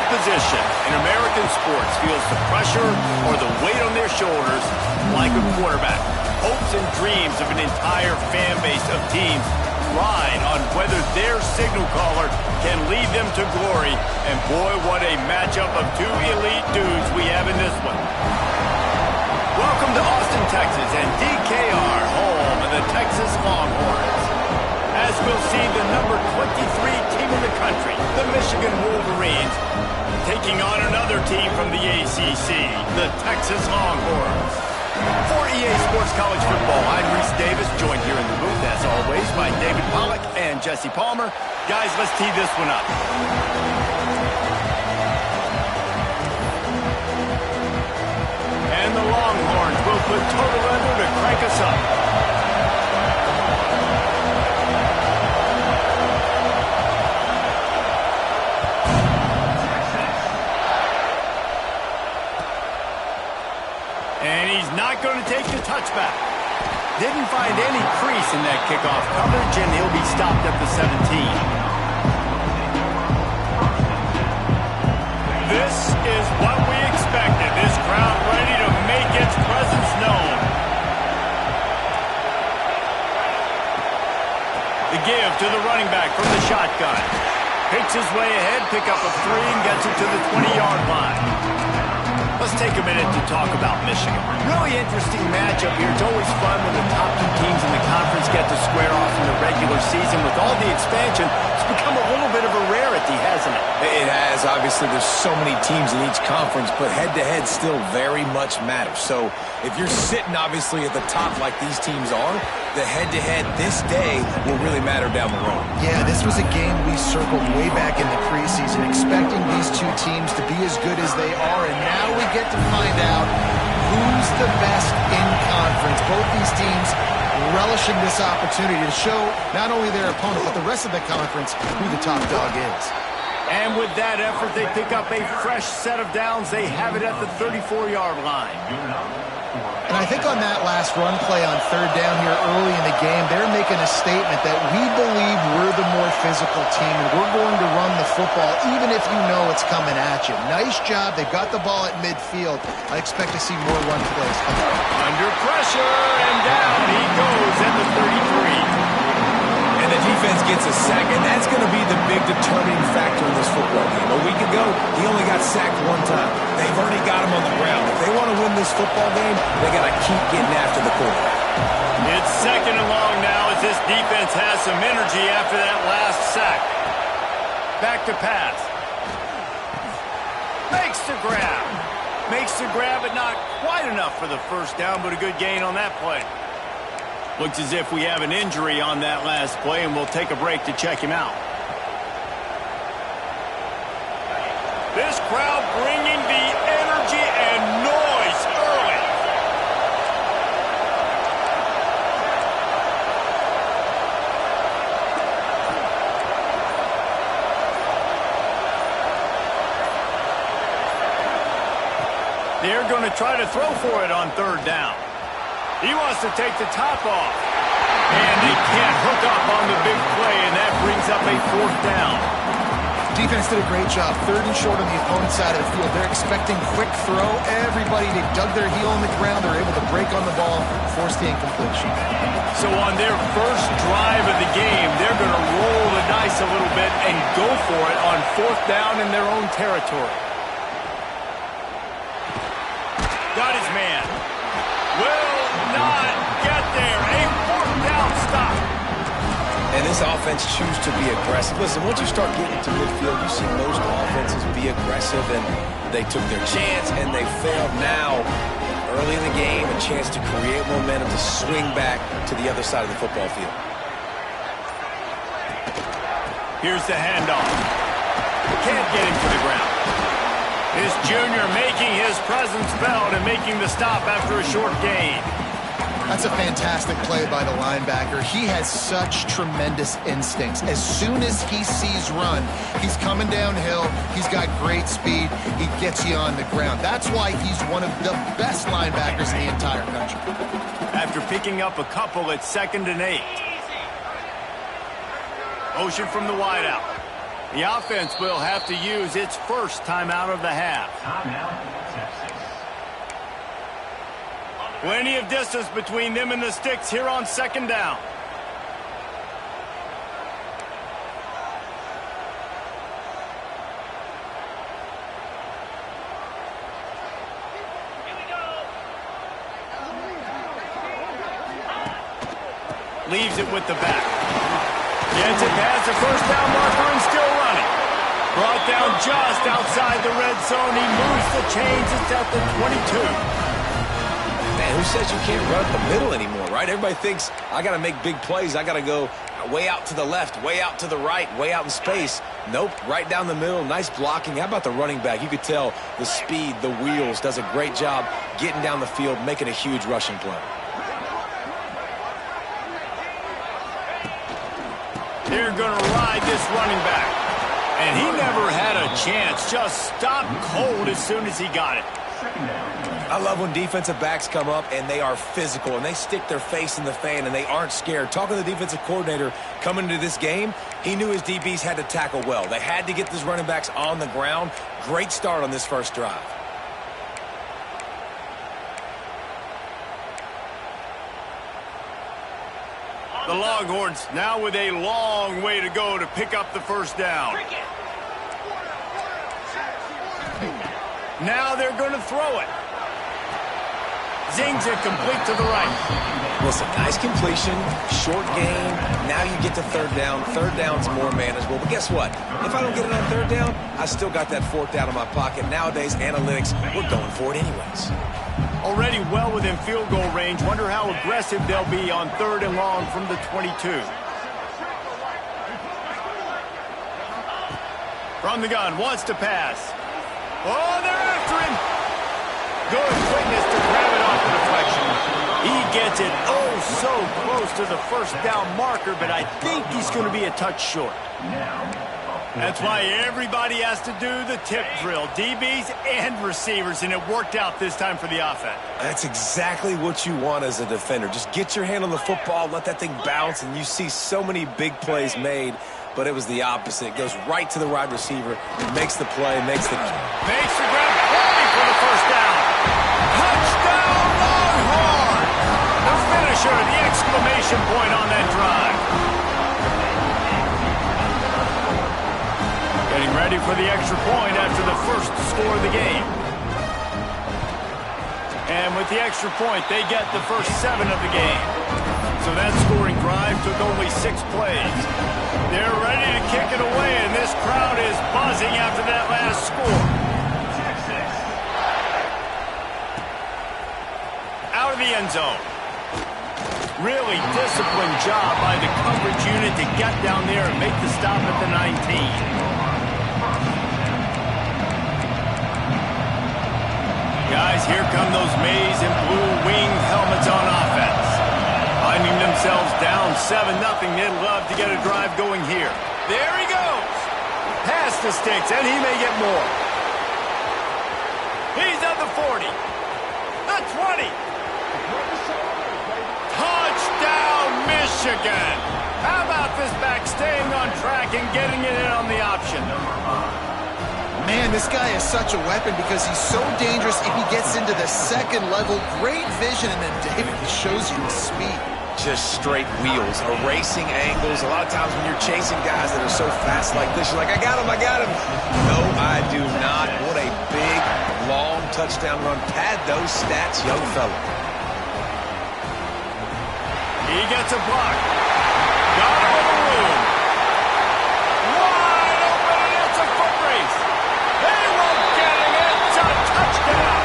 position in American sports feels the pressure or the weight on their shoulders like a quarterback. Hopes and dreams of an entire fan base of teams ride on whether their signal caller can lead them to glory. And boy, what a matchup of two elite dudes we have in this one. Welcome to Austin, Texas, and DKR, home of the Texas Longhorns. As we'll see, the number 23 team in the country, the Michigan Wolverines, taking on another team from the ACC, the Texas Longhorns. For EA Sports College Football, I'm Reese Davis, joined here in the booth, as always, by David Pollack and Jesse Palmer. Guys, let's tee this one up. And the Longhorns will put total under to crank us up. And he's not going to take the touchback. Didn't find any crease in that kickoff coverage, and he'll be stopped at the 17. This is what we expected. This crowd ready to make its presence known. The give to the running back from the shotgun. Picks his way ahead, pick up a 3, and gets it to the 20-yard line. Let's take a minute to talk about Michigan. Really interesting matchup here. It's always fun when the top two teams in the conference get to square off in the regular season. With all the expansion, it's become a little bit of a rarity, hasn't it? It has. Obviously, there's so many teams in each conference, but head-to-head still very much matters. So if you're sitting, obviously, at the top like these teams are, the head-to-head this day will really matter down the road. Yeah, this was a game we circled way back in the preseason, expecting these two teams to be as good as they are, and now we get to find out who's the best in conference. Both these teams relishing this opportunity to show not only their opponent, but the rest of the conference who the top dog is. And with that effort, they pick up a fresh set of downs. They have it at the 34-yard line. And I think on that last run play on third down here early in the game, they're making a statement that we believe we're the more physical team and we're going to run the football even if you know it's coming at you. Nice job. They've got the ball at midfield. I expect to see more run plays coming. Under pressure, and down he goes at the 33. And the defense gets a sack, and that's going to be the big determining factor in this football game. A week ago, he only got sacked one time. They've already got him on the ground. If they want to win this football game, they got to keep getting after the quarterback. It's second and long now as this defense has some energy after that last sack. Back to pass. Makes the grab. Makes the grab, but not quite enough for the first down, but a good gain on that play. Looks as if we have an injury on that last play, and we'll take a break to check him out. This crowd bringing the energy and noise early. They're going to try to throw for it on third down. He wants to take the top off. And they can't hook up on the big play, and that brings up a fourth down. Defense did a great job. Third and short on the opponent's side of the field. They're expecting quick throw. Everybody, they dug their heel on the ground. They're able to break on the ball, force the incompletion. So on their first drive of the game, they're going to roll the dice a little bit and go for it on fourth down in their own territory. Got his man. Will not get there. A fourth down stop. And this offense chooses to be aggressive. Listen, once you start getting to midfield, you see most offenses be aggressive, and they took their chance, and they failed. Now, early in the game, a chance to create momentum to swing back to the other side of the football field. Here's the handoff. Can't get him to the ground. This junior making his presence felt and making the stop after a short gain. That's a fantastic play by the linebacker. He has such tremendous instincts. As soon as he sees run, he's coming downhill. He's got great speed. He gets you on the ground. That's why he's one of the best linebackers in the entire country. After picking up a couple at 2nd and 8. Motion from the wideout. The offense will have to use its first timeout of the half. Plenty of distance between them and the sticks here on second down. Leaves it with the back. Gets it past the first down marker and still running. Brought down just outside the red zone. He moves the chains. It's at the 22. Man, who says you can't run up the middle anymore, right? Everybody thinks, I got to make big plays. I got to go way out to the left, way out to the right, way out in space. Nope, right down the middle. Nice blocking. How about the running back? You could tell the speed, the wheels, does a great job getting down the field, making a huge rushing play. They're going to ride this running back. And he never had a chance. Just stopped cold as soon as he got it. I love when defensive backs come up and they are physical and they stick their face in the fan and they aren't scared. Talking to the defensive coordinator coming into this game, he knew his DBs had to tackle well. They had to get these running backs on the ground. Great start on this first drive. The Longhorns now with a long way to go to pick up the first down. Now they're going to throw it. Zings it complete to the right. Listen, nice completion, short gain. Now you get to third down. Third down's more manageable. But guess what? If I don't get it on third down, I still got that fourth down in my pocket. Nowadays, analytics, we're going for it anyways. Already well within field goal range. Wonder how aggressive they'll be on third and long from the 22. From the gun, wants to pass. Oh, they're after him. Good quickness to grab it off the deflection. He gets it so close to the first down marker, but I think he's going to be a touch short. That's why everybody has to do the tip drill, DBs and receivers, and it worked out this time for the offense. That's exactly what you want as a defender. Just get your hand on the football, let that thing bounce, and you see so many big plays made, but it was the opposite. It goes right to the wide receiver, makes the play, makes the grab 40 for the first down. Touchdown, Longhorn! The finisher, the exclamation point on that drive. Getting ready for the extra point after the first score of the game. And with the extra point, they get the first 7 of the game. So that scoring drive took only 6 plays. They're ready to kick it away, and this crowd is buzzing after that last score. Out of the end zone. Really disciplined job by the coverage unit to get down there and make the stop at the 19. Guys, here come those maize and blue winged helmets on offense. Finding themselves down 7-0, they'd love to get a drive going here. There he goes. Past the sticks, and he may get more. He's at the 40. The 20. Touchdown, Michigan. How about this back staying on track and getting it in on the option? Man, this guy is such a weapon because he's so dangerous if he gets into the second level. Great vision, and then David shows you the speed. Just straight wheels, erasing angles. A lot of times when you're chasing guys that are so fast like this, you're like, I got him. No, I do not. What a big, long touchdown run. Pad those stats, young fella. He gets a block. Got him in the room. Wide open, and it's a foot race. They won't get him. It's a touchdown.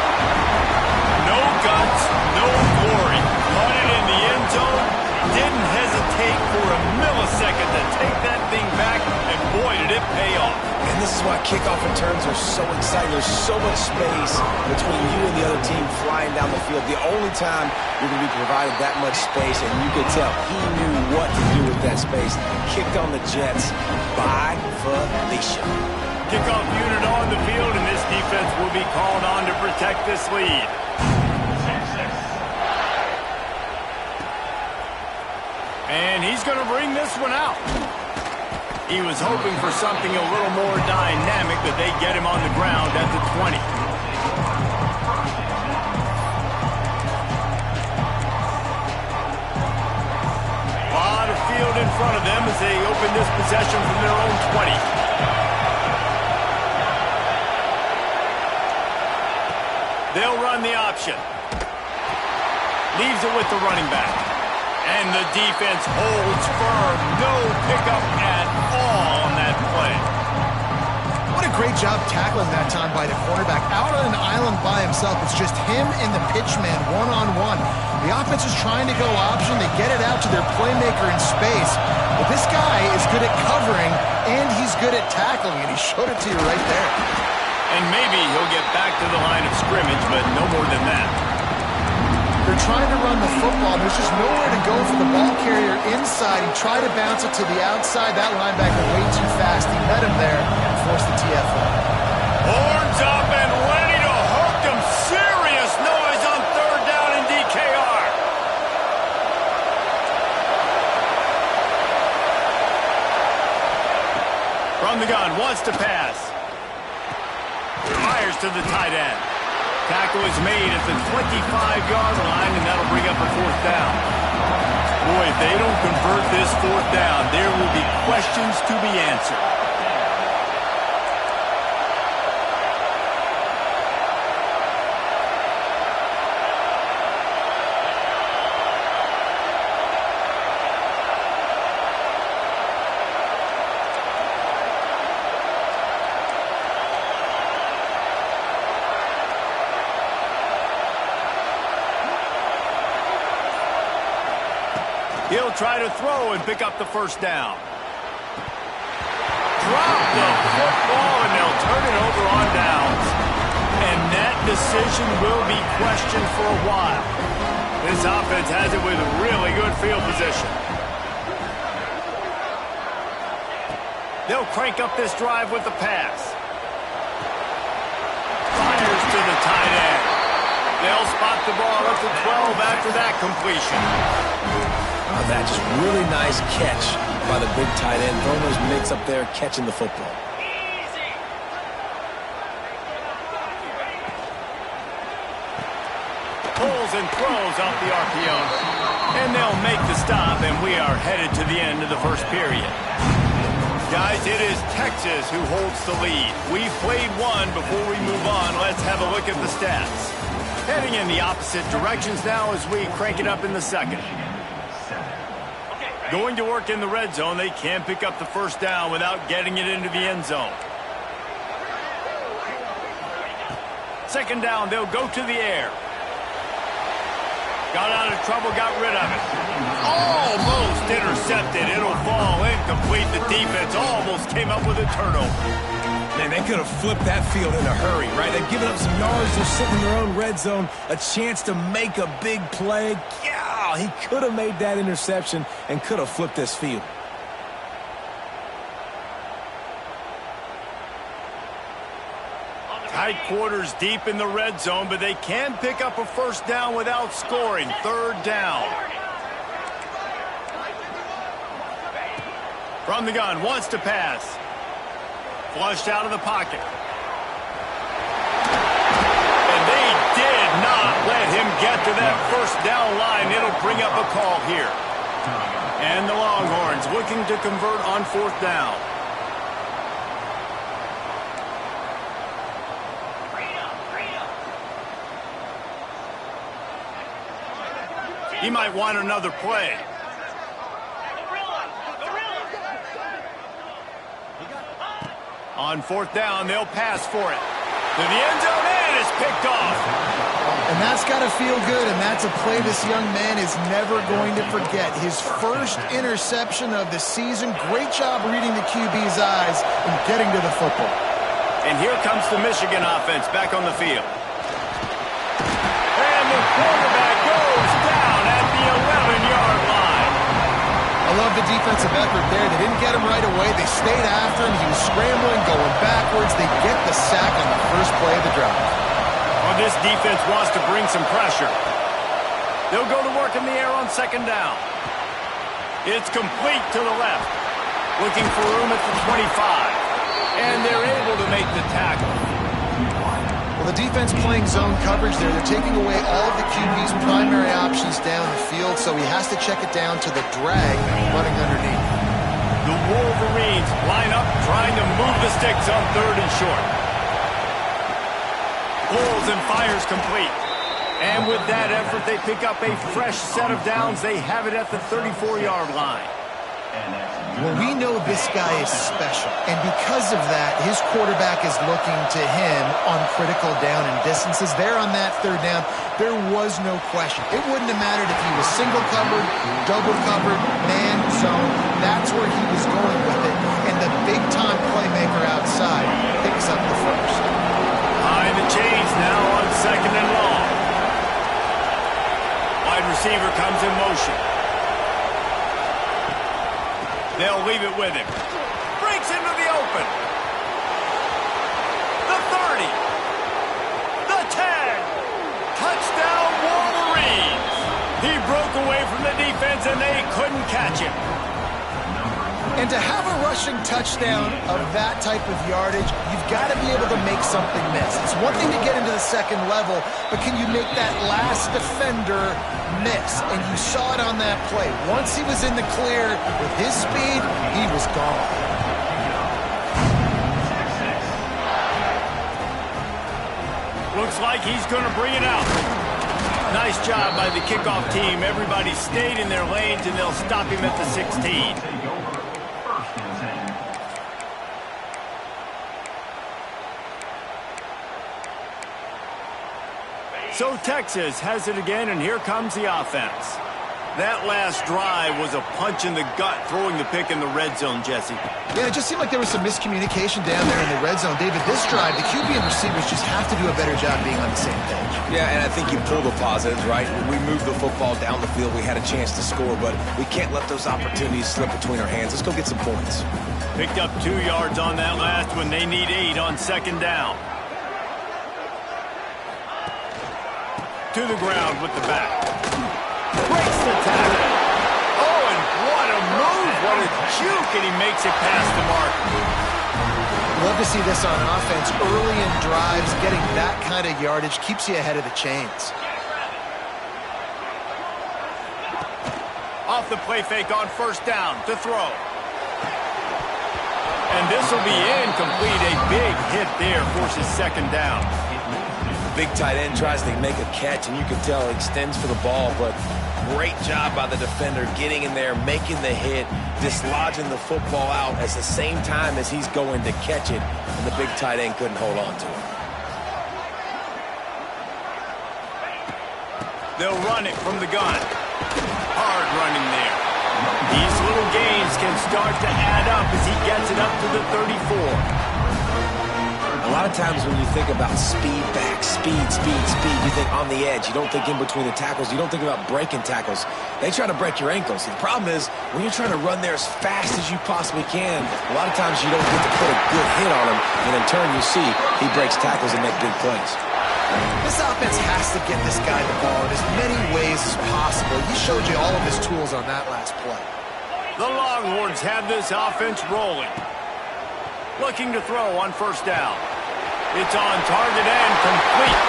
No guts, no glory. Caught it in the end zone. Didn't hesitate for a millisecond to take that thing back, and boy, did it pay off. And this is why kickoff returns are so exciting. There's so much space between you and the other team flying down the field. The only time you're going to be provided that much space, and you could tell he knew what to do with that space. Kicked on the Jets by Felicia. Kickoff unit on the field, and this defense will be called on to protect this lead. And he's going to bring this one out. He was hoping for something a little more dynamic, but they get him on the ground at the 20. A lot of field in front of them as they open this possession from their own 20. They'll run the option. Leaves it with the running back. And the defense holds firm. No pickup at all on that play. What a great job tackling that time by the cornerback. Out on an island by himself. It's just him and the pitchman one-on-one. The offense is trying to go option. They get it out to their playmaker in space. But this guy is good at covering, and he's good at tackling, and he showed it to you right there. And maybe he'll get back to the line of scrimmage, but no more than that. They're trying to run the football. There's just nowhere to go for the ball carrier inside. He tried to bounce it to the outside. That linebacker way too fast. He met him there and forced the TFL. Horns up and ready to hook them. Serious noise on third down in DKR. From the gun, wants to pass. Fires to the tight end. Tackle is made at the 25-yard line, and that'll bring up a fourth down. Boy, if they don't convert this fourth down, there will be questions to be answered. He'll try to throw and pick up the first down. Drop the football, and they'll turn it over on downs. And that decision will be questioned for a while. This offense has it with really good field position. They'll crank up this drive with the pass. Fires to the tight end. They'll spot the ball at the 12 after that completion. That just really nice catch by the big tight end. Throwing those mitts up there, catching the football. Pulls and throws off the RPO. And they'll make the stop, and we are headed to the end of the first period. Guys, it is Texas who holds the lead. We've played one before we move on. Let's have a look at the stats. Heading in the opposite directions now as we crank it up in the second. Going to work in the red zone. They can't pick up the first down without getting it into the end zone. Second down, they'll go to the air. Got out of trouble, got rid of it. Almost intercepted. It'll fall incomplete. The defense almost came up with a turnover. Man, they could have flipped that field in a hurry, right? They've given up some yards. They're sitting in their own red zone. A chance to make a big play. Yeah, he could have made that interception and could have flipped this field. Tight quarters deep in the red zone, but they can pick up a first down without scoring. Third down. From the gun, wants to pass. Flushed out of the pocket. And they did not let him get to that first down line. It'll bring up a call here. And the Longhorns looking to convert on fourth down. He might want another play. On fourth down, they'll pass for it. To the end zone, and it's picked off. And that's got to feel good, and that's a play this young man is never going to forget. His first interception of the season. Great job reading the QB's eyes and getting to the football. And here comes the Michigan offense back on the field. And the quarterback goes down at the 11-yard line. I love the defensive effort there. They didn't get him right away. They stayed after him. He was scrambling, going backwards. They get the sack on the first play of the drive. Well, this defense wants to bring some pressure. They'll go to work in the air on second down. It's complete to the left. Looking for room at the 25. And they're able to make the tackle. Well, the defense playing zone coverage there. They're taking away all of the QB's primary options down the field, so he has to check it down to the drag running underneath. The Wolverines line up trying to move the sticks on 3rd and short. Pulls and fires complete. And with that effort, they pick up a fresh set of downs. They have it at the 34-yard line. Well, we know this guy is special, and because of that, his quarterback is looking to him on critical down and distances. There on that 3rd down, there was no question. It wouldn't have mattered if he was single covered, double covered, man, zone. That's where he was going with it, and the big-time playmaker outside picks up the first. Behind the chains now on 2nd and long. Wide receiver comes in motion. They'll leave it with him. Breaks into the open. The 30. The 10. Touchdown Wolverines. He broke away from the defense and they couldn't catch him. And to have a rushing touchdown of that type of yardage, you've got to be able to make something miss. It's one thing to get into the 2nd level, but can you make that last defender miss? And you saw it on that play. Once he was in the clear with his speed, he was gone. Looks like he's going to bring it out. Nice job by the kickoff team. Everybody stayed in their lanes, and they'll stop him at the 16. So Texas has it again, and here comes the offense. That last drive was a punch in the gut, throwing the pick in the red zone, Jesse. Yeah, it just seemed like there was some miscommunication down there in the red zone. David, this drive, the QB and receivers just have to do a better job being on the same page. Yeah, and I think you pull the positives, right? We moved the football down the field. We had a chance to score, but we can't let those opportunities slip between our hands. Let's go get some points. Picked up 2 yards on that last one. They need 8 on 2nd down. To the ground with the back. Breaks the tackle. Oh, and what a move. What a juke, and he makes it past the mark. Love to see this on offense. Early in drives, getting that kind of yardage keeps you ahead of the chains. Off the play fake on 1st down to throw. And this will be incomplete. A big hit there forces 2nd down. Big tight end tries to make a catch, and you can tell he extends for the ball, but great job by the defender getting in there, making the hit, dislodging the football out at the same time as he's going to catch it, and the big tight end couldn't hold on to it. They'll run it from the gun. Hard running there. These little gains can start to add up as he gets it up to the 34. A lot of times when you think about speed back, speed, you think on the edge. You don't think in between the tackles. You don't think about breaking tackles. They try to break your ankles. The problem is when you're trying to run there as fast as you possibly can, a lot of times you don't get to put a good hit on him, and in turn you see he breaks tackles and make big plays. This offense has to get this guy the ball in as many ways as possible. He showed you all of his tools on that last play. The Longhorns have this offense rolling. Looking to throw on 1st down. It's on target and complete.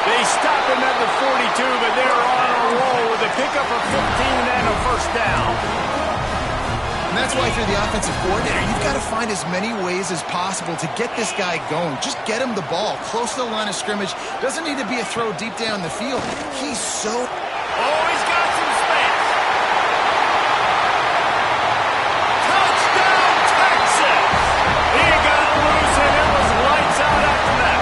They stop him at the 42, but they're on a roll with a pickup of 15 and a 1st down. And that's why if you're the offensive coordinator, you've got to find as many ways as possible to get this guy going. Just get him the ball close to the line of scrimmage. Doesn't need to be a throw deep down the field. He's so... Oh, he's got some space. Touchdown, Texas! He got loose and it was lights out after that.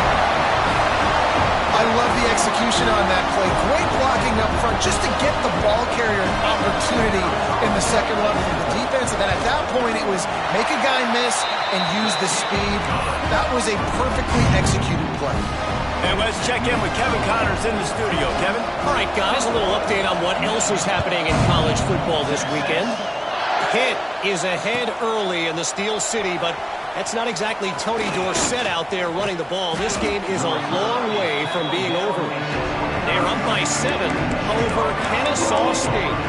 I love the execution on that play. Great blocking up front just to get the ball carrier an opportunity in the 2nd level of the defense. And then at that point, it was make a guy miss and use the speed. That was a perfectly executed play. And let's check in with Kevin Connors in the studio. Kevin? All right, guys, a little update on what else is happening in college football this weekend. Pitt is ahead early in the Steel City, but that's not exactly Tony Dorsett out there running the ball. This game is a long way from being over. They're up by 7 over Kennesaw State.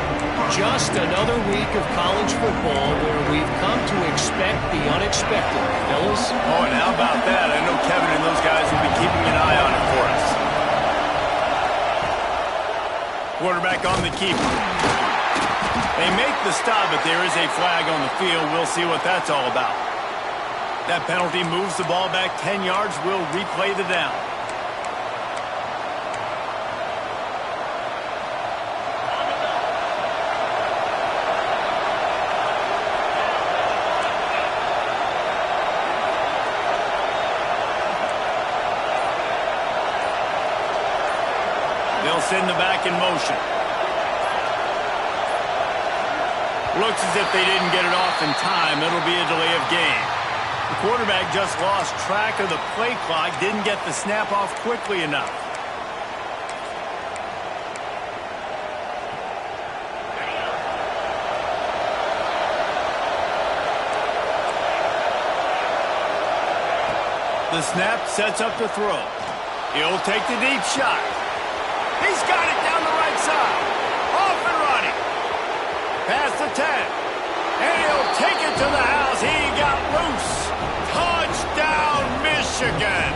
Just another week of college football where we've come to expect the unexpected. Fellas? Oh, and how about that? I know Kevin and those guys will be keeping an eye on it for us. Quarterback on the keeper. They make the stop, but there is a flag on the field. We'll see what that's all about. That penalty moves the ball back 10 yards. We'll replay the down. They'll send the back in motion. Looks as if they didn't get it off in time. It'll be a delay of game. The quarterback just lost track of the play clock, didn't get the snap off quickly enough. The snap sets up the throw. He'll take the deep shot. He's got it down the right side. Off and running. Past the 10. And he'll take it to the house. He got loose. Touchdown, Michigan.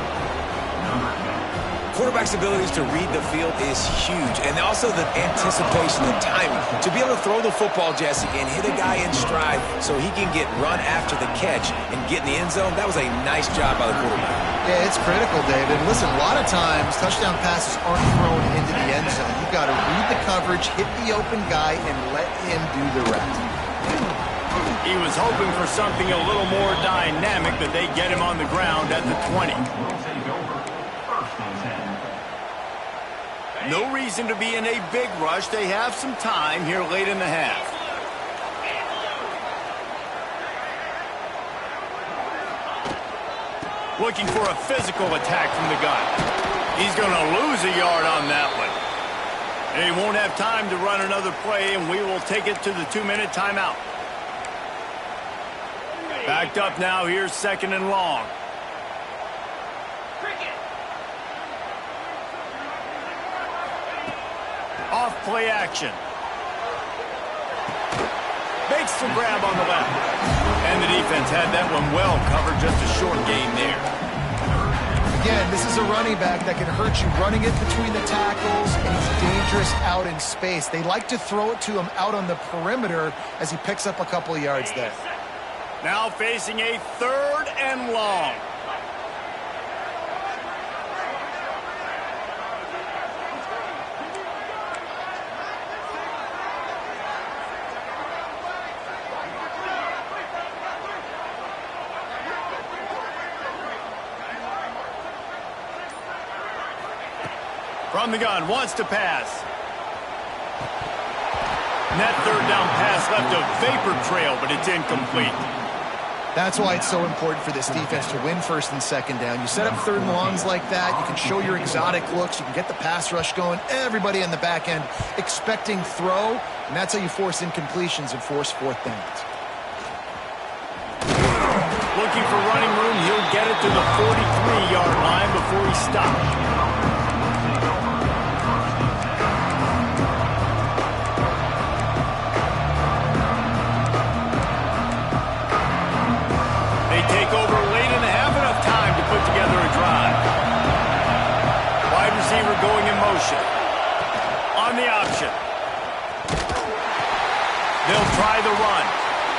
Quarterback's abilities to read the field is huge, and also the anticipation and timing. To be able to throw the football, Jesse, and hit a guy in stride so he can get run after the catch and get in the end zone, that was a nice job by the quarterback. Yeah, it's critical, David. Listen, a lot of times touchdown passes aren't thrown into the end zone. You've got to read the coverage, hit the open guy, and let him do the rest. He was hoping for something a little more dynamic, but they get him on the ground at the 20. No reason to be in a big rush. They have some time here late in the half. Looking for a physical attack from the gun. He's going to lose a yard on that one. They won't have time to run another play, and we will take it to the 2-minute timeout. Backed up now. Here's 2nd and long. Off play action. Makes the grab on the left. And the defense had that one well covered. Just a short gain there. Again, this is a running back that can hurt you running it between the tackles, and he's dangerous out in space. They like to throw it to him out on the perimeter as he picks up a couple of yards there. Now facing a 3rd and long. From the gun, wants to pass. And that 3rd down pass left a vapor trail, but it's incomplete. That's why it's so important for this defense to win 1st and 2nd down. You set up 3rd and longs like that, you can show your exotic looks, you can get the pass rush going, everybody on the back end expecting throw, and that's how you force incompletions and force 4th downs. Looking for running room, he'll get it to the 43-yard line before he stops. Take over late in the half, enough time to put together a drive. Wide receiver going in motion. On the option. They'll try the run.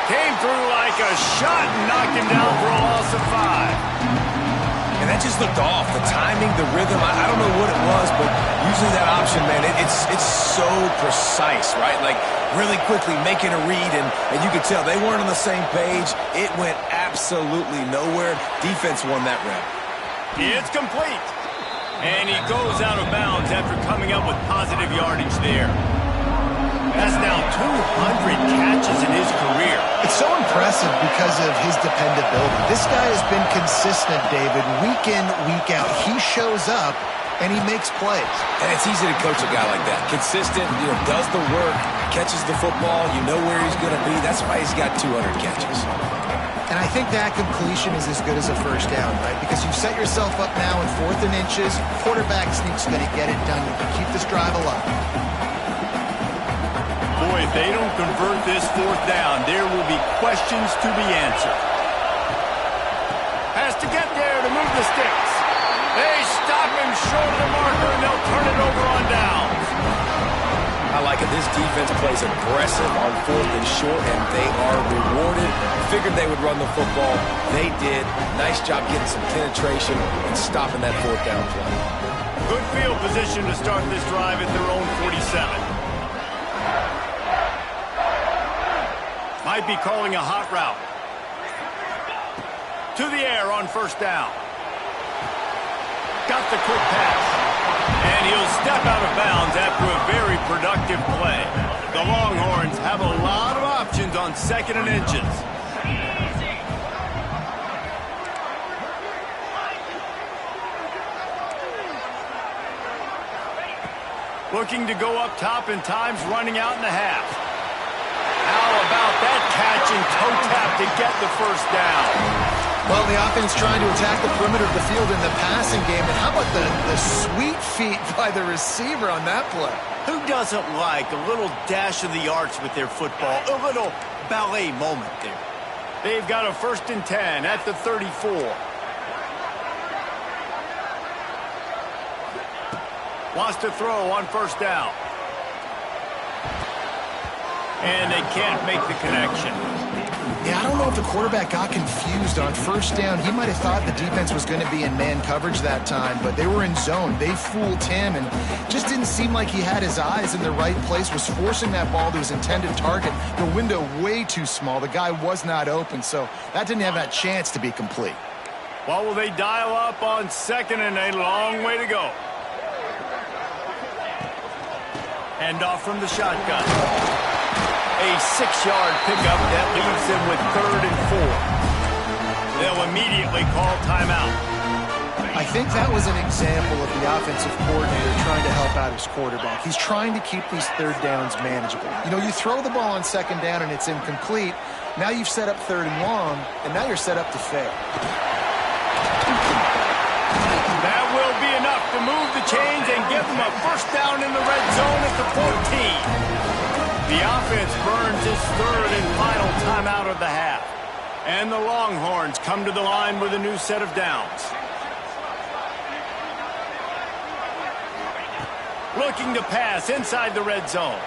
Came through like a shot and knocked him down for a loss of 5. And that just looked off. The timing, the rhythm, I don't know what it was, but usually that option, man, it's so precise, right? Like, really quickly making a read, and you could tell they weren't on the same page. It went absolutely nowhere. Defense won that rep. It's complete. And he goes out of bounds after coming up with positive yardage there. That's now 200 catches in his career. It's so impressive because of his dependability. This guy has been consistent, David, week in, week out. He shows up, and he makes plays. And it's easy to coach a guy like that. Consistent, does the work, catches the football, you know where he's going to be. That's why he's got 200 catches. And I think that completion is as good as a 1st down, right? Because you've set yourself up now in 4th and inches. Quarterback sneak's going to get it done. You can keep this drive alive. Boy, if they don't convert this fourth down, there will be questions to be answered. Has to get there to move the sticks. They stop him short of the marker, and they'll turn it over on downs. I like it. This defense plays aggressive on 4th and short, and they are rewarded. Figured they would run the football. They did. Nice job getting some penetration and stopping that 4th down play. Good field position to start this drive at their own 47. Might be calling a hot route. To the air on first down. Got the quick pass. And he'll step out of bounds after a very productive play. The Longhorns have a lot of options on 2nd and inches. Looking to go up top, and time's running out in the half. How about that catch and toe tap to get the first down? Well, the offense trying to attack the perimeter of the field in the passing game. And how about the sweet feet by the receiver on that play? Who doesn't like a little dash of the arts with their football? A little ballet moment there. They've got a 1st and 10 at the 34. Wants to throw on first down. And they can't make the connection. Yeah, I don't know if the quarterback got confused on first down. He might have thought the defense was going to be in man coverage that time, but they were in zone. They fooled him, and just didn't seem like he had his eyes in the right place, was forcing that ball to his intended target. The window way too small. The guy was not open, so that didn't have that chance to be complete. Well, will they dial up on 2nd and a long way to go? Hand off from the shotgun. A 6-yard pickup that leaves them with 3rd and 4. They'll immediately call timeout. I think that was an example of the offensive coordinator trying to help out his quarterback. He's trying to keep these 3rd downs manageable. You know, you throw the ball on 2nd down and it's incomplete. Now you've set up 3rd and long, and now you're set up to fail. That will be enough to move the chains and give them a first down in the red zone at the 14. The offense burns its 3rd and final timeout of the half. And the Longhorns come to the line with a new set of downs. Looking to pass inside the red zone.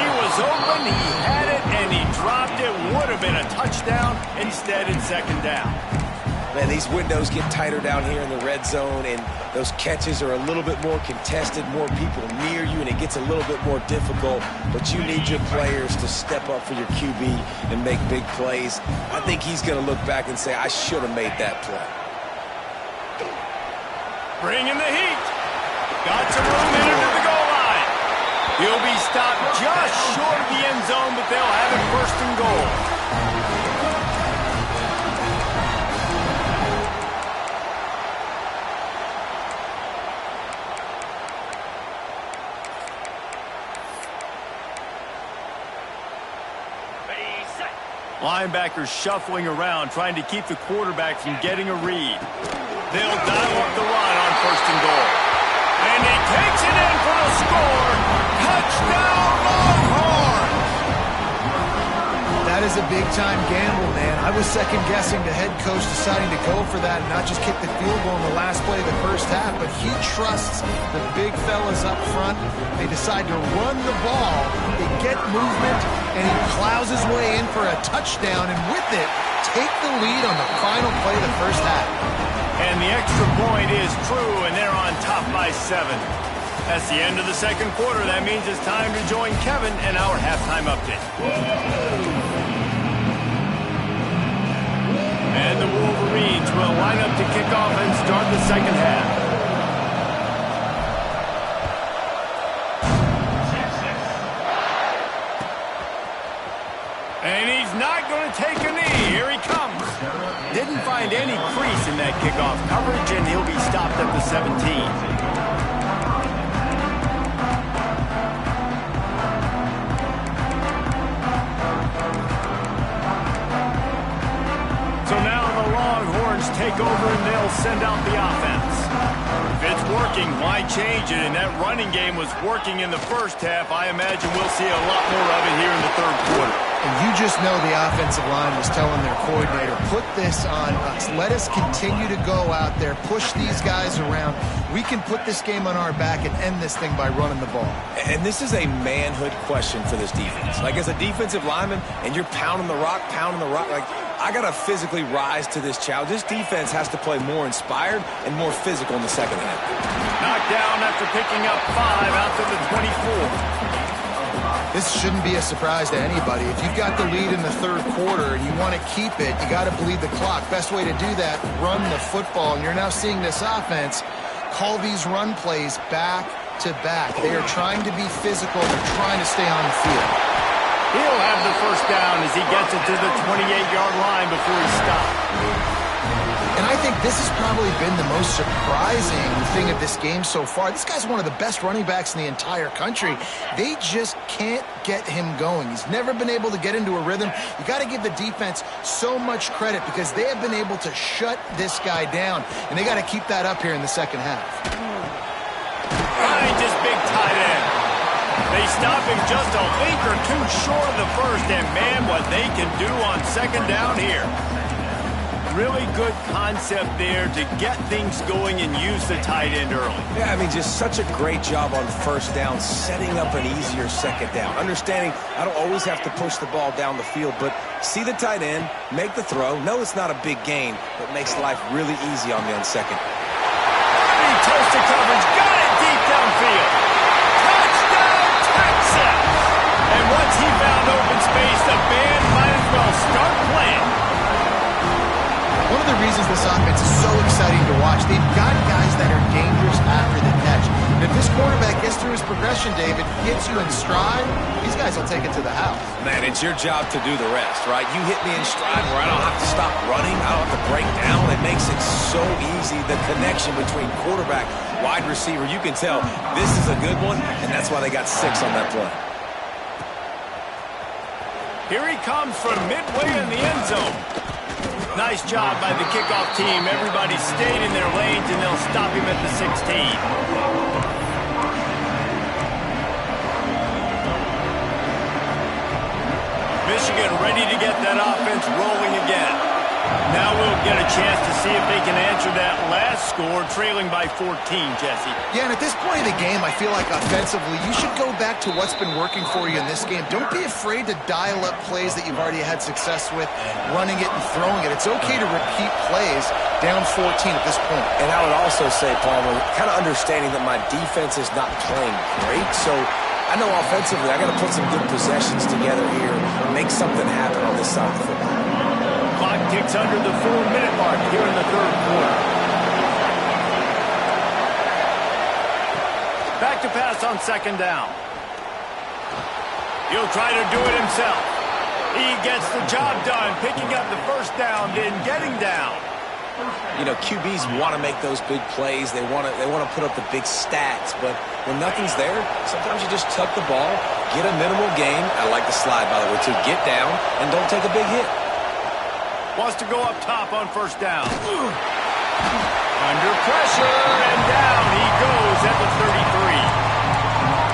He was open, he had it, and he dropped it. Would have been a touchdown. Instead, it's 2nd down. Man, these windows get tighter down here in the red zone, and those catches are a little bit more contested, more people near you, and it gets a little bit more difficult. But you need your players to step up for your QB and make big plays. I think he's going to look back and say, I should have made that play. Bringing the heat. Got some room in under the goal line. He'll be stopped just short of the end zone, but they'll have it 1st and goal. Linebackers shuffling around, trying to keep the quarterback from getting a read. They'll dial up the run on 1st and goal. And he takes it in for the score. Touchdown, Longhorns! That is a big-time gamble, man. I was second-guessing the head coach deciding to go for that and not just kick the field goal in the last play of the first half, but he trusts the big fellas up front. They decide to run the ball. They get movement, and he plows his way in for a touchdown, and with it, take the lead on the final play of the first half. And the extra point is true, and they're on top by 7. That's the end of the 2nd quarter. That means it's time to join Kevin and our halftime update. And the Wolverines will line up to kick off and start the 2nd half. And he's not going to take a knee. Here he comes. Didn't find any crease in that kickoff coverage, and he'll be stopped at the 17. take over and they'll send out the offense. If it's working, why change it? And that running game was working in the first half. I imagine we'll see a lot more of it here in the third quarter. And you just know the offensive line was telling their coordinator, put this on us. Let us continue to go out there, push these guys around. We can put this game on our back and end this thing by running the ball. And this is a manhood question for this defense. Like, as a defensive lineman, and you're pounding the rock, like, I got to physically rise to this challenge. This defense has to play more inspired and more physical in the second half. Knocked down after picking up 5 out to the 24. This shouldn't be a surprise to anybody. If you've got the lead in the third quarter and you want to keep it, you got to bleed the clock. Best way to do that, run the football. And you're now seeing this offense call these run plays back to back. They are trying to be physical. They're trying to stay on the field. He'll have the first down as he gets it to the 28-yard line before he stops. And I think this has probably been the most surprising thing of this game so far. This guy's one of the best running backs in the entire country. They just can't get him going. He's never been able to get into a rhythm. You got to give the defense so much credit because they have been able to shut this guy down. And they got to keep that up here in the second half. Behind his big tight end. They stop him just a link or two short of the first. And man, what they can do on second down here. Really good concept there to get things going and use the tight end early. Yeah, I mean, just such a great job on first down, setting up an easier second down. Understanding I don't always have to push the ball down the field, but see the tight end, make the throw. No, it's not a big gain, but makes life really easy on me on second. Toasted coverage, got it deep downfield. Touchdown, Texas! And once he found open space, the band might as well start playing. One of the reasons this offense is so exciting to watch, they've got guys that are dangerous after the catch. And if this quarterback gets through his progression, David, hits you in stride, these guys will take it to the house. Man, it's your job to do the rest, right? You hit me in stride where I don't have to stop running, I don't have to break down. It makes it so easy, the connection between quarterback, wide receiver. You can tell this is a good one, and that's why they got 6 on that play. Here he comes from midway in the end zone. Nice job by the kickoff team. Everybody stayed in their lanes, and they'll stop him at the 16. Michigan ready to get that offense rolling again. Now we'll get a chance to see if they can answer that last score, trailing by 14, Jesse. Yeah, and at this point of the game, I feel like offensively, you should go back to what's been working for you in this game. Don't be afraid to dial up plays that you've already had success with, running it and throwing it. It's okay to repeat plays down 14 at this point. And I would also say, Palmer, kind of understanding that my defense is not playing great, so I know offensively I got to put some good possessions together here and make something happen on this side of the football. Clock ticks under the 4-minute mark here in the third quarter. Back to pass on second down. He'll try to do it himself. He gets the job done, picking up the first down, then getting down. You know, QBs want to make those big plays. They want to put up the big stats, but when nothing's there, sometimes you just tuck the ball, get a minimal gain. I like the slide, by the way, to get down and don't take a big hit. Wants to go up top on first down. Under pressure, and down he goes at the 33.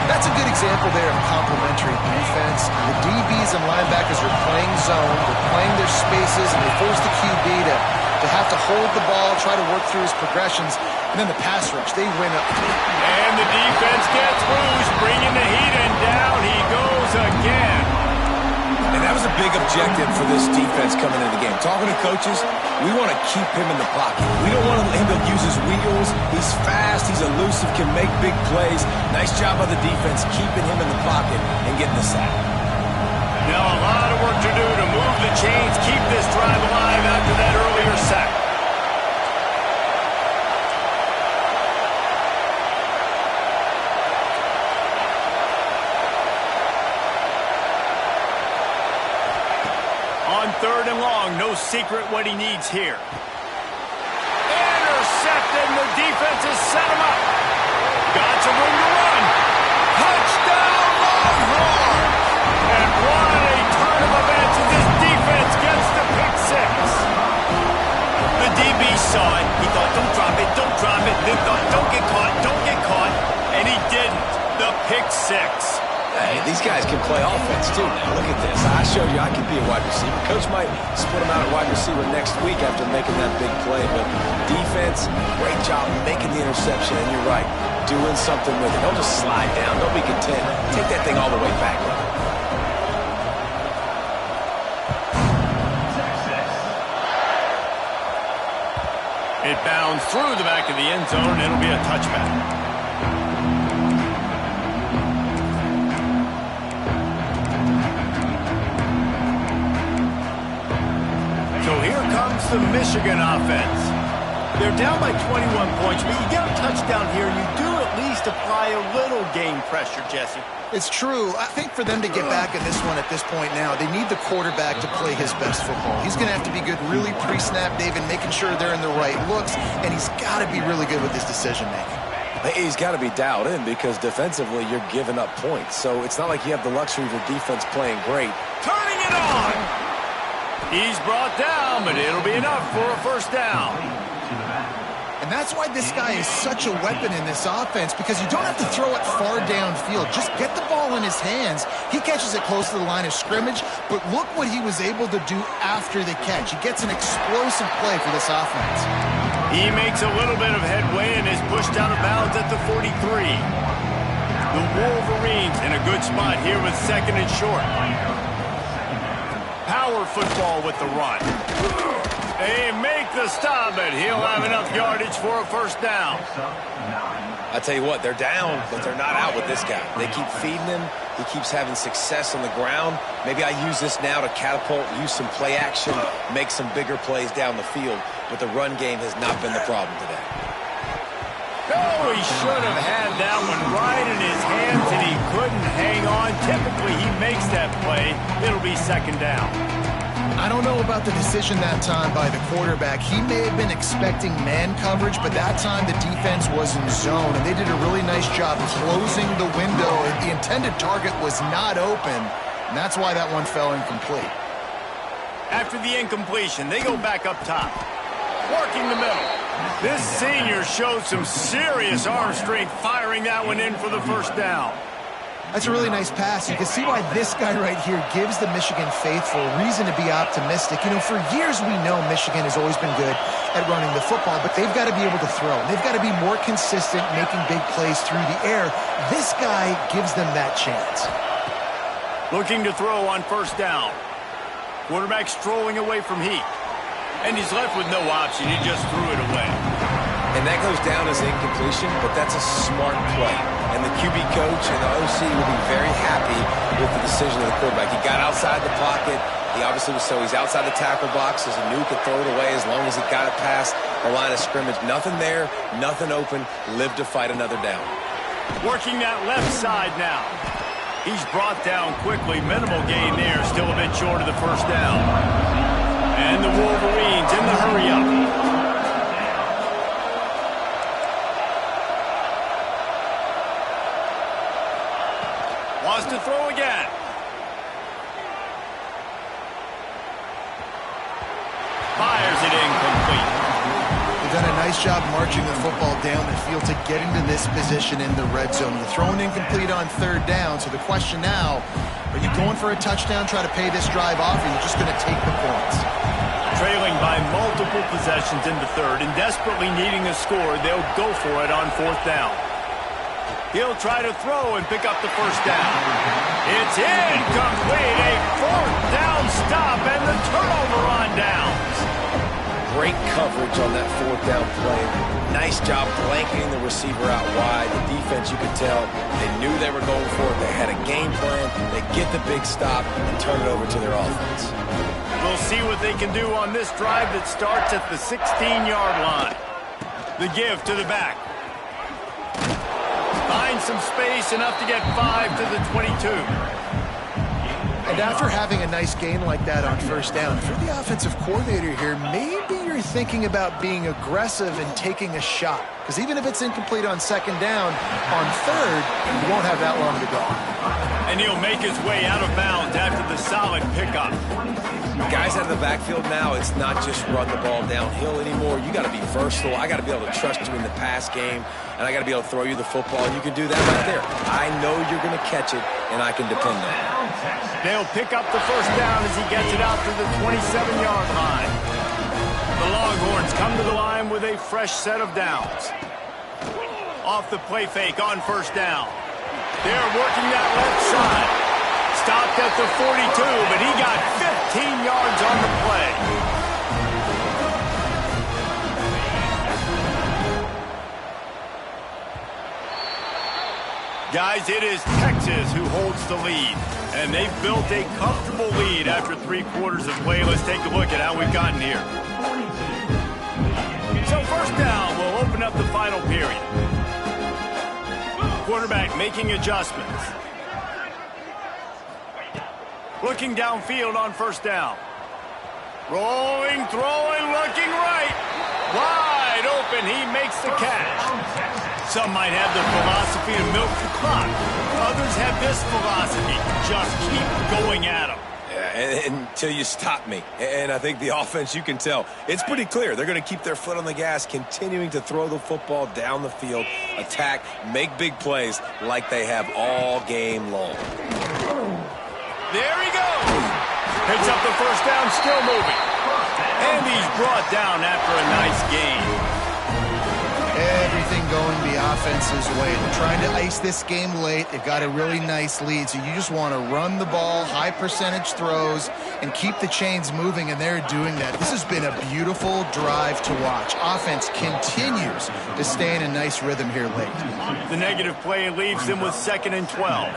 That's a good example there of complementary defense. The DBs and linebackers are playing zone, they're playing their spaces, and they force the QB to have to hold the ball, try to work through his progressions, and then the pass rush, they win up. And the defense gets loose, bringing the heat, and down he goes again. And that was a big objective for this defense coming into the game. Talking to coaches, we want to keep him in the pocket. We don't want him to use his wheels. He's fast, he's elusive, can make big plays. Nice job by the defense keeping him in the pocket and getting the sack. Now a lot of work to do to move the chains, keep this drive alive after that earlier sack. On third and long, no secret what he needs here. Intercepted, and the defense has set him up. Got some room to run. Touchdown, Longhorn! And what a turn of events as this defense gets the pick six. The DB He saw it. He thought, don't drop it, don't drop it. Then thought, don't get caught, don't get caught. And he didn't. The pick six. Hey, these guys can play offense, too. Now, look at this. I showed you I can be a wide receiver. Coach might split him out at wide receiver next week after making that big play. But defense, great job making the interception. And you're right, doing something with it. Don't just slide down. Don't be content. Take that thing all the way back. It bounds through the back of the end zone. It'll be a touchback. So here comes the Michigan offense. They're down by 21 points, but you get a touchdown here, and you do at least apply a little game pressure, Jesse. It's true. I think for them to get back in this one at this point now, they need the quarterback to play his best football. He's going to have to be good really pre-snap, David, making sure they're in the right looks, and he's got to be really good with his decision-making. He's got to be dialed in because defensively you're giving up points. So it's not like you have the luxury of your defense playing great. Turning it on! He's brought down, but it'll be enough for a first down. And that's why this guy is such a weapon in this offense, because you don't have to throw it far downfield. Just get the ball in his hands. He catches it close to the line of scrimmage, but look what he was able to do after the catch. He gets an explosive play for this offense. He makes a little bit of headway and is pushed out of bounds at the 43. The Wolverines in a good spot here with second and short. Power football with the run. They make the stop, but he'll have enough yardage for a first down. I tell you what, they're down, but they're not out with this guy. They keep feeding him. He keeps having success on the ground. Maybe I use this now to catapult, use some play action, make some bigger plays down the field. But the run game has not been the problem today. Oh, he should have had that one right in his hands, and he couldn't hang on. Typically, he makes that play. It'll be second down. I don't know about the decision that time by the quarterback. He may have been expecting man coverage, but that time the defense was in zone, and they did a really nice job closing the window. The intended target was not open, and that's why that one fell incomplete. After the incompletion, they go back up top. Working the middle. This senior showed some serious arm strength firing that one in for the first down. That's a really nice pass. You can see why this guy right here gives the Michigan faithful reason to be optimistic. You know, for years we know Michigan has always been good at running the football, but they've got to be able to throw. They've got to be more consistent making big plays through the air. This guy gives them that chance. Looking to throw on first down. Quarterback strolling away from Heat. And he's left with no option. He just threw it away. And that goes down as incompletion, but that's a smart play. And the QB coach and the OC will be very happy with the decision of the quarterback. He got outside the pocket. He obviously was he's outside the tackle box, so he could throw it away as long as he got it past the line of scrimmage. Nothing there, nothing open. Live to fight another down. Working that left side now. He's brought down quickly. Minimal gain there. Still a bit short of the first down. And the Wolverines in the hurry-up. Wants to throw again. Fires it incomplete. They've done a nice job marching the football down the field to get into this position in the red zone. You're throwing incomplete on third down, so the question now, are you going for a touchdown, try to pay this drive off, or are you just going to take the points? Trailing by multiple possessions in the third and desperately needing a score, they'll go for it on fourth down. He'll try to throw and pick up the first down. It's incomplete. A fourth down stop and the turnover on downs. Great coverage on that fourth down play. Nice job blanketing the receiver out wide. The defense, you could tell, they knew they were going for it. They had a game plan. They get the big stop and turn it over to their offense. We'll see what they can do on this drive that starts at the 16-yard line. The give to the back. Finds some space, enough to get 5 to the 22. And after having a nice gain like that on first down, if you're the offensive coordinator here, maybe you're thinking about being aggressive and taking a shot. Because even if it's incomplete on second down, on third, you won't have that long to go. And he'll make his way out of bounds after the solid pickup. Guys out of the backfield now, it's not just run the ball downhill anymore. You got to be versatile. I got to be able to trust you in the pass game, and I got to be able to throw you the football, and you can do that right there. I know you're going to catch it, and I can depend on it. They'll pick up the first down as he gets it out to the 27-yard line. The Longhorns come to the line with a fresh set of downs. Off the play fake on first down. They're working that left side. Stopped at the 42, but he got 15 yards on the play. Guys, it is Texas who holds the lead, and they've built a comfortable lead after 3 quarters of play. Let's take a look at how we've gotten here. So first down will open up the final period. Quarterback making adjustments. Looking downfield on first down. Rolling, throwing, looking right. Wide open, he makes the catch. Some might have the philosophy to milk the clock. Others have this philosophy. Just keep going at them. Yeah, until you stop me. And I think the offense, you can tell, it's pretty clear. They're going to keep their foot on the gas, continuing to throw the football down the field, attack, make big plays like they have all game long. There he goes. Picks up the first down, still moving. And he's brought down after a nice gain. Everything going the offense's way. They're trying to ice this game late. They've got a really nice lead, so you just want to run the ball, high percentage throws, and keep the chains moving, and they're doing that. This has been a beautiful drive to watch. Offense continues to stay in a nice rhythm here late. The negative play leaves them with 2nd and 12.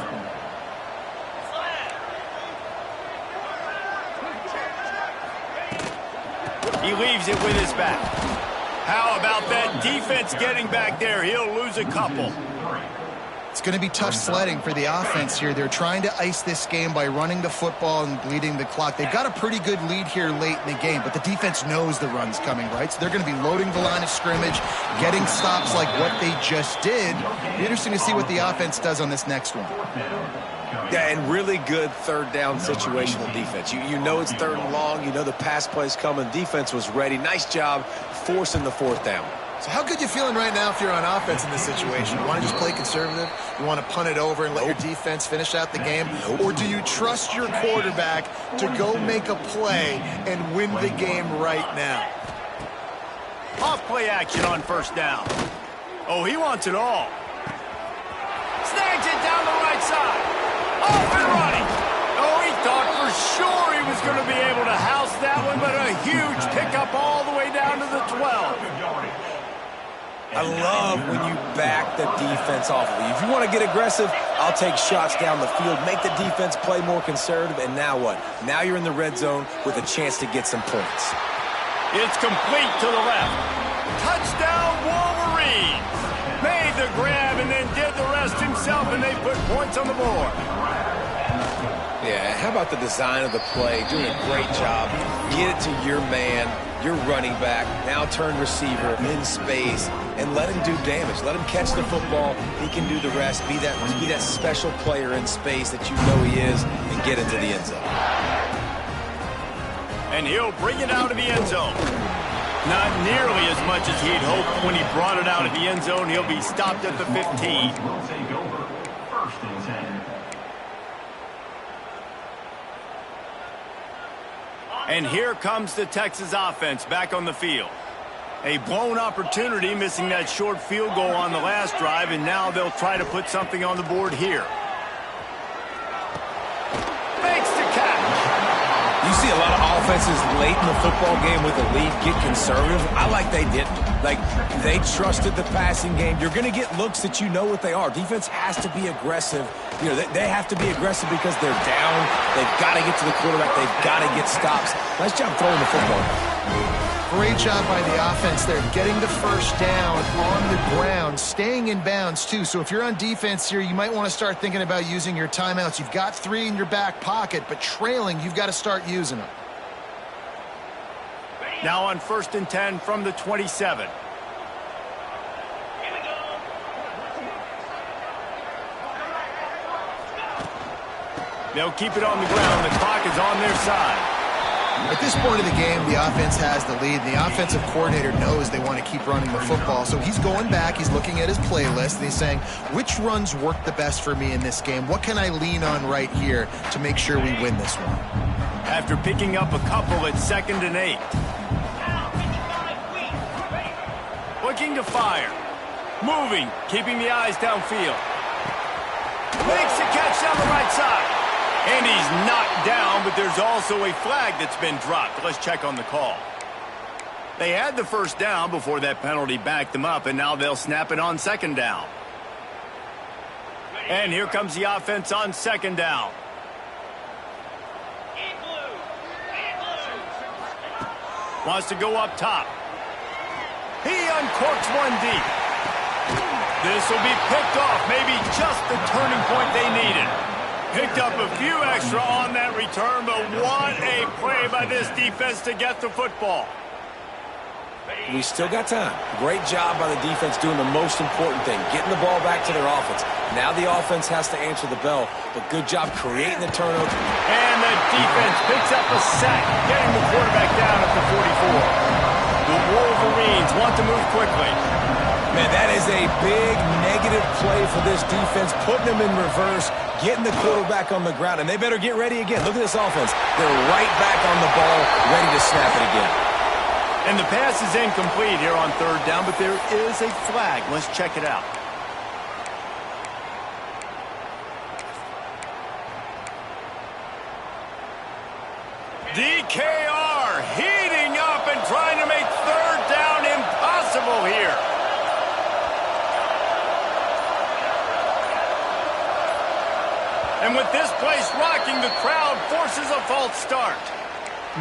He leaves it with his back. How about that defense getting back there? He'll lose a couple. It's going to be tough sledding for the offense here. They're trying to ice this game by running the football and bleeding the clock. They've got a pretty good lead here late in the game, but the defense knows the run's coming, right? So they're going to be loading the line of scrimmage, getting stops like what they just did. It'll be interesting to see what the offense does on this next one. Yeah, and really good third down situational defense. You know it's 3rd and long. You know the pass play's coming. Defense was ready. Nice job forcing the 4th down. So how good you feeling right now if you're on offense in this situation? You want to just play conservative? You want to punt it over and let your defense finish out the game? Or do you trust your quarterback to go make a play and win the game right now? Off play action on first down. Oh, he wants it all. Snags it down the right side. Off and running. Oh, he thought for sure he was going to be able to house that one, but a huge pickup all the way down to the 12. I love when you back the defense off of you. If you want to get aggressive, I'll take shots down the field, make the defense play more conservative, and now what? Now you're in the red zone with a chance to get some points. It's complete to the left. Touchdown, Wolverines. Made the grab and then did the rest himself, and they put points on the board. Yeah, how about the design of the play? Doing a great job. Get it to your man, your running back, now turn receiver in space, and let him do damage. Let him catch the football. He can do the rest. Be that special player in space that you know he is, and get into the end zone. And he'll bring it out of the end zone. Not nearly as much as he'd hoped when he brought it out of the end zone. He'll be stopped at the 15. And here comes the Texas offense back on the field. A blown opportunity, missing that short field goal on the last drive, and now they'll try to put something on the board here. Makes the catch. You see a lot of offenses late in the football game with a lead get conservative. I like they didn't. Like, they trusted the passing game. You're going to get looks that you know what they are. Defense has to be aggressive. You know, they have to be aggressive because they're down. They've got to get to the quarterback. They've got to get stops. Nice job throwing the football. Great job by the offense there, getting the first down on the ground, staying in bounds too. So if you're on defense here, you might want to start thinking about using your timeouts. You've got 3 in your back pocket, but trailing, you've got to start using them. Now on 1st and 10 from the 27. They'll keep it on the ground. The clock is on their side. At this point of the game, the offense has the lead. The offensive coordinator knows they want to keep running the football. So he's going back, he's looking at his playlist, and he's saying, which runs work the best for me in this game? What can I lean on right here to make sure we win this one? After picking up a couple at 2nd and 8. Looking to fire. Moving, keeping the eyes downfield. Makes the catch down the right side. And he's knocked down, but there's also a flag that's been dropped. Let's check on the call. They had the first down before that penalty backed them up, and now they'll snap it on 2nd down. And here comes the offense on 2nd down. Wants to go up top. He uncorks one deep. This will be picked off, maybe just the turning point they needed. Picked up a few extra on that return, but what a play by this defense to get the football. We still got time. Great job by the defense doing the most important thing, getting the ball back to their offense. Now the offense has to answer the bell, but good job creating the turnover. And the defense picks up a sack, getting the quarterback down at the 44. The Wolverines want to move quickly. Man, that is a big negative play for this defense, putting them in reverse, getting the quarterback on the ground, and they better get ready again. Look at this offense. They're right back on the ball, ready to snap it again. And the pass is incomplete here on 3rd down, but there is a flag. Let's check it out. DKR heating up and trying to make 3rd down impossible here. And with this place rocking, the crowd forces a false start.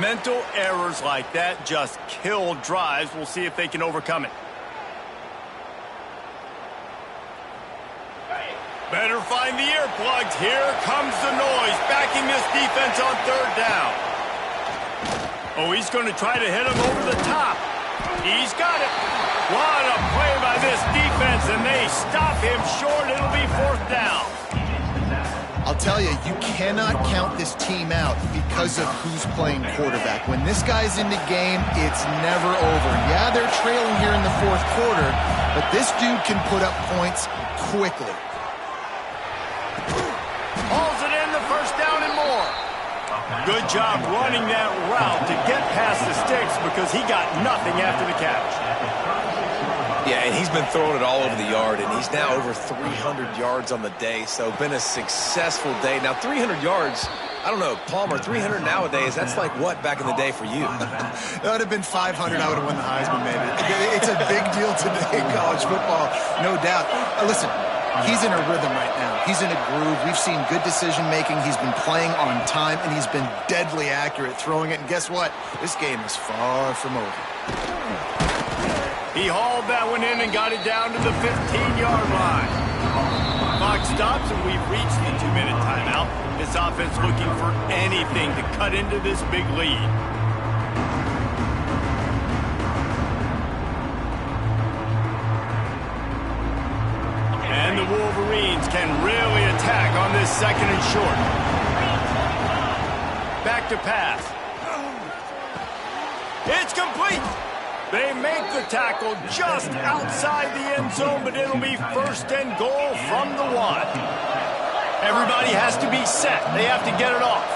Mental errors like that just kill drives. We'll see if they can overcome it. Better find the earplugs. Here comes the noise, backing this defense on 3rd down. Oh, he's going to try to hit him over the top. He's got it. What a play by this defense, and they stop him short. It'll be 4th down. I'll tell you, you cannot count this team out because of who's playing quarterback. When this guy's in the game, it's never over. Yeah, they're trailing here in the 4th quarter, but this dude can put up points quickly. Hauls it in, the 1st down and more. Good job running that route to get past the sticks because he got nothing after the catch. Yeah, and he's been throwing it all over the yard, and he's now over 300 yards on the day, so been a successful day. Now, 300 yards, I don't know, Palmer, 300 nowadays, that's like what back in the day for you? That would have been 500. I would have won the Heisman, maybe. It's a big deal today in college football, no doubt. Listen, he's in a rhythm right now. He's in a groove. We've seen good decision-making. He's been playing on time, and he's been deadly accurate throwing it. And guess what? This game is far from over. He hauled that one in and got it down to the 15-yard line. Clock stops, and we've reached the 2-minute timeout. This offense looking for anything to cut into this big lead. And the Wolverines can really attack on this 2nd and short. Back to pass. It's complete. They make the tackle just outside the end zone, but it'll be 1st and goal from the 1. Everybody has to be set. They have to get it off.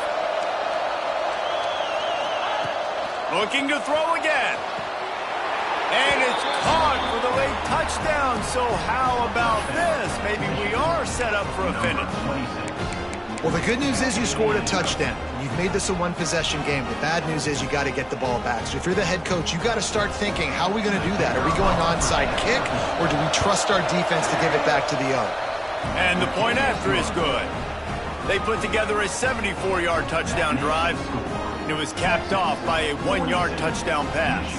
Looking to throw again. And it's caught for the late touchdown. So how about this? Maybe we are set up for a finish. Well, the good news is you scored a touchdown. You've made this a one-possession game. The bad news is you got to get the ball back. So if you're the head coach, you got to start thinking, how are we going to do that? Are we going onside kick, or do we trust our defense to give it back to the other? And the point after is good. They put together a 74-yard touchdown drive, and it was capped off by a 1-yard touchdown pass.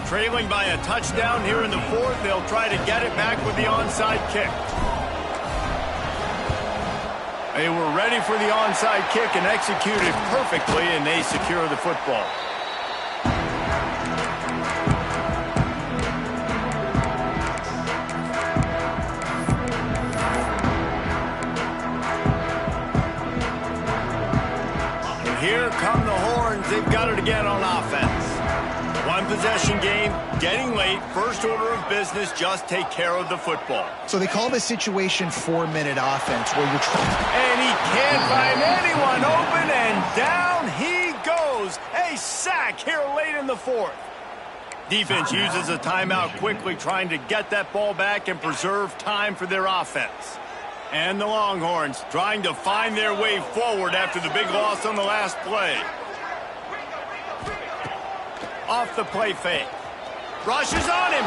Trailing by a touchdown here in the 4th. They'll try to get it back with the onside kick. They were ready for the onside kick and executed perfectly, and they secure the football. Here come the horns. They've got it again on offense. One possession game, getting late. First order of business, just take care of the football. So they call this situation 4-minute offense where you're trying. And he can't find anyone open, and down he goes. A sack here late in the fourth. Defense uses a timeout quickly, trying to get that ball back and preserve time for their offense. And the Longhorns trying to find their way forward after the big loss on the last play. Off the play fake. Rushes on him.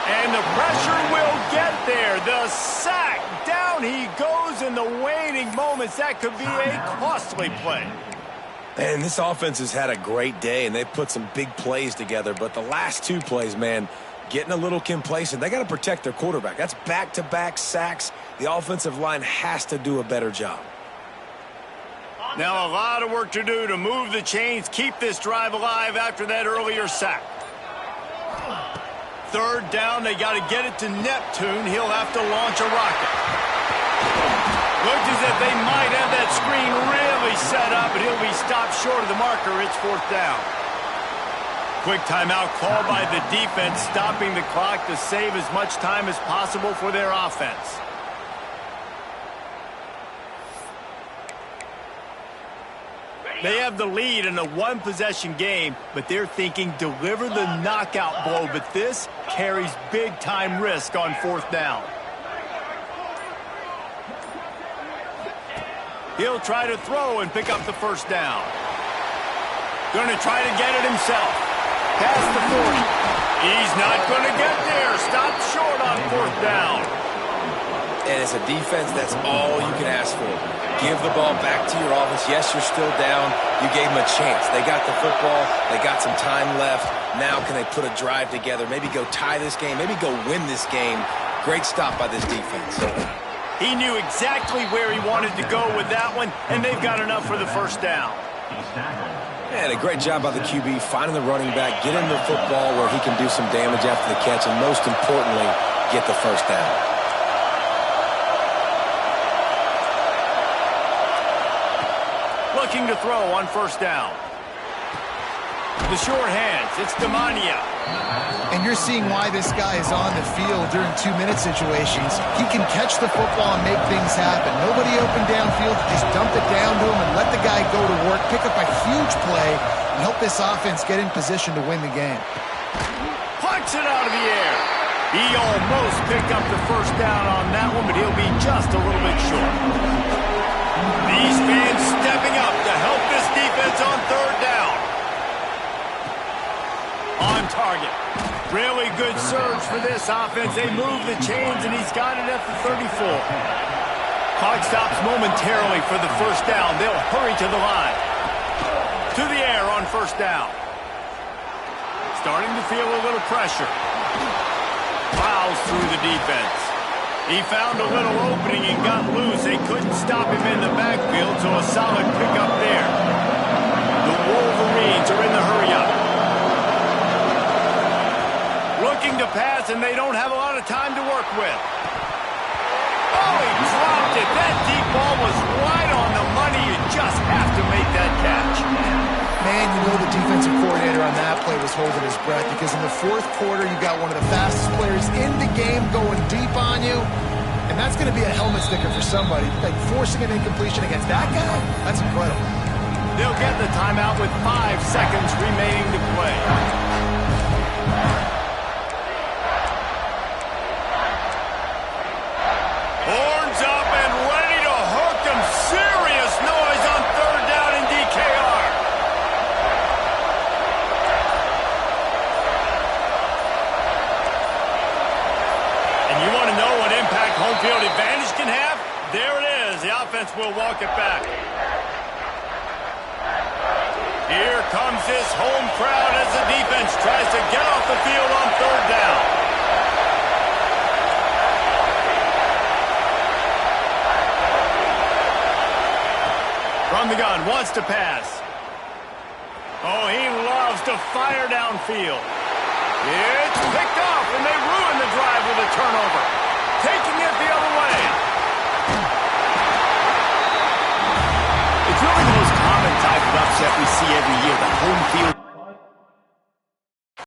And the pressure will get there. The sack. Down he goes in the waning moments. That could be a costly play. And this offense has had a great day, and they've put some big plays together. But the last two plays, man, getting a little complacent. They got to protect their quarterback. That's back-to-back sacks. The offensive line has to do a better job. Now a lot of work to do to move the chains, keep this drive alive after that earlier sack. Third down, they got to get it to Neptune. He'll have to launch a rocket. Looks as if they might have that screen really set up, but he'll be stopped short of the marker. It's fourth down. Quick timeout called by the defense, stopping the clock to save as much time as possible for their offense. They have the lead in a one-possession game, but they're thinking deliver the knockout blow, but this carries big-time risk on fourth down. He'll try to throw and pick up the first down. Going to try to get it himself. Past the 40. He's not going to get there. Stopped short on fourth down. And as a defense, that's all you can ask for. Give the ball back to your offense. Yes, you're still down. You gave them a chance. They got the football. They got some time left. Now can they put a drive together? Maybe go tie this game. Maybe go win this game. Great stop by this defense. He knew exactly where he wanted to go with that one, and they've got enough for the first down. And a great job by the QB, finding the running back, get him the football where he can do some damage after the catch, and most importantly, get the first down. Looking to throw on first down. The short hands, it's Demania. And you're seeing why this guy is on the field during 2-minute situations. He can catch the football and make things happen. Nobody open downfield, just dump it down to him and let the guy go to work, pick up a huge play, and help this offense get in position to win the game. Plucks it out of the air. He almost picked up the first down on that one, but he'll be just a little bit short. These fans stepping up to help this defense on third down. On target. Really good surge for this offense. They move the chains, and he's got it at the 34. Clock stops momentarily for the first down. They'll hurry to the line. To the air on first down. Starting to feel a little pressure. Plows through the defense. He found a little opening and got loose. They couldn't stop him in the backfield, so a solid pickup there. The Wolverines are in the hurry-up. Looking to pass, and they don't have a lot of time to work with. Oh, he dropped it. That deep ball was right on the money. You just have to make that catch. Man, you know the defensive coordinator on that play was holding his breath because in the fourth quarter, you got one of the fastest players in the game going deep on you, and that's going to be a helmet sticker for somebody. Like forcing an incompletion against that guy, that's incredible. They'll get the timeout with 5 seconds remaining to play. Horns up and ready to hook them. Serious noise on third down in DKR. And you want to know what impact home field advantage can have? There it is. The offense will walk it back. Here comes this home crowd as the defense tries to get off the field on third down. From the gun, wants to pass. Oh, he loves to fire downfield. It's picked off, and they ruin the drive with a turnover. Taking it the